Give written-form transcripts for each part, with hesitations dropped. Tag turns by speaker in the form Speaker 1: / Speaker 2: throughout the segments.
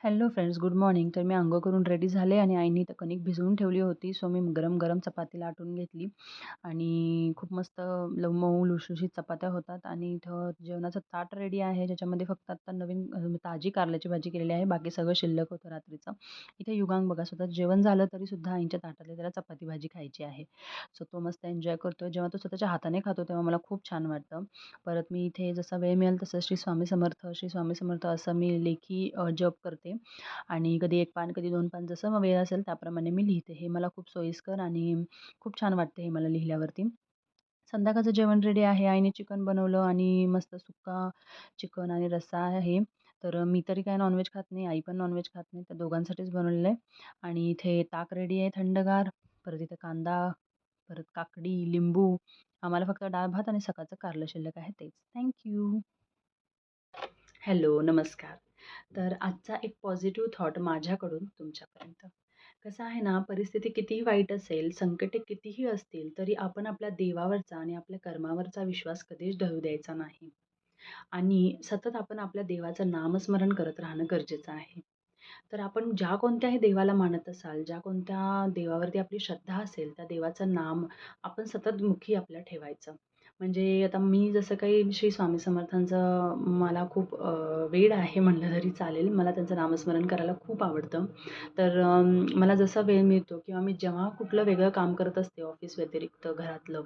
Speaker 1: Hello friends, good morning. तर मी अंघोळ करून रेडी झाले आणि आईनी तर कणिक भिजवून ठेवली होती. सो मी गरम-गरम चपाती लाटून घेतली आणि खूप मस्त मऊ लुसलुशीत चपात्या होतात आणि इथं जेवणाचं ताट रेडी आहे, ज्याच्यामध्ये फक्त आत्ता नवीन ताजी कारल्याची भाजी केलेली आहे. बाकी सगळं शिल्लक होतं रात्रीचं. इथे युगांग बघा, स्वतः जेवण झालं तरीसुद्धा आईच्या ताटातली त्याला चपाती भाजी खायची आहे. सो तो मस्त एन्जॉय करतोय. जेव्हा तो स्वतःच्या हाताने खातो तेव्हा मला खूप छान वाटतं. परत मी इथे जसा वेळ मिळेल तसं श्री स्वामी समर्थ असं मी लेखी जप करते आणि कधी 1 पान, कधी 2 पान जसं वेळ असेल त्याप्रमाणे मी लिहिते. हे मला खूप सोयीस्कर आणि खूप छान वाटते हे मला लिहिल्यावरती. संध्याकाळचं जेवण रेडी आहे. आईने चिकन बनवलं आणि मस्त सुक्का चिकन आणि रस्सा आहे. तर मी तरी काय नॉनव्हेज खात नाही, आई पण नॉनव्हेज खात नाही. तर दोघांसाठीच बनवलेलं आहे आणि इथे ताक रेडी आहे थंडगार. परत इथे कांदा, परत काकडी, लिंबू. आम्हाला फक्त डाळ-भात आणि सकाळचं कारलं शिल्लक आहे तेच. थँक हॅलो, नमस्कार. तर आजचा एक पॉझिटिव्ह थॉट माझ्याकडून तुमच्यापर्यंत. कसं आहे ना, परिस्थिती कितीही वाईट असेल, संकटे कितीही असतील, तरी आपण आपल्या देवावरचा आणि आपल्या कर्मावरचा विश्वास कधीच ढळू द्यायचा नाही. आणि सतत आपण आपल्या देवाचं नामस्मरण करत राहणं गरजेचं आहे. तर आपण ज्या कोणत्याही देवाला मानत असाल, ज्या कोणत्या देवावरती आपली श्रद्धा असेल, त्या देवाचं नाम आपण सतत मुखी आपल्या ठेवायचं. म्हणजे आता मी जसं काही श्री स्वामी समर्थांचं मला खूप वेड आहे म्हटलं तरी चालेल. मला त्यांचं नामस्मरण करायला खूप आवडतं. तर मला जसा वेळ मिळतो किंवा मी जेव्हा कुठलं वेगळं काम करत असते ऑफिस व्यतिरिक्त घरातलं,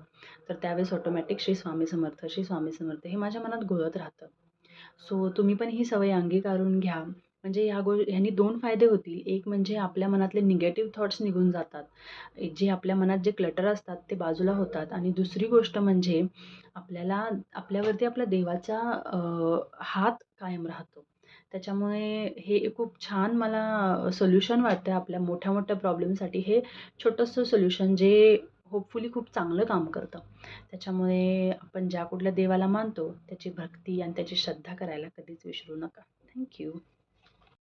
Speaker 1: तर त्यावेळेस ऑटोमॅटिक श्री स्वामी समर्थ, श्री स्वामी समर्थ हे माझ्या मनात घोळत राहतं. सो तुम्ही पण ही सवय अंगीकारून घ्या. म्हणजे ह्यानी 2 फायदे होतील. एक म्हणजे आपल्या मनातले निगेटिव्ह थॉट्स निघून जातात. जे आपल्या मनात जे क्लटर असतात ते बाजूला होतात आणि दुसरी गोष्ट म्हणजे आपल्याला आपल्यावरती आपल्या देवाचा हात कायम राहतो. त्याच्यामुळे हे खूप छान मला सोल्युशन वाटतं आपल्या मोठ्या-मोठ्या प्रॉब्लेमसाठी. हे छोटंसं सोल्युशन जे होपफुली खूप चांगलं काम करतं. त्याच्यामुळे आपण ज्या कुठल्या देवाला मानतो त्याची भक्ती आणि त्याची श्रद्धा करायला कधीच विसरू नका. Thank you.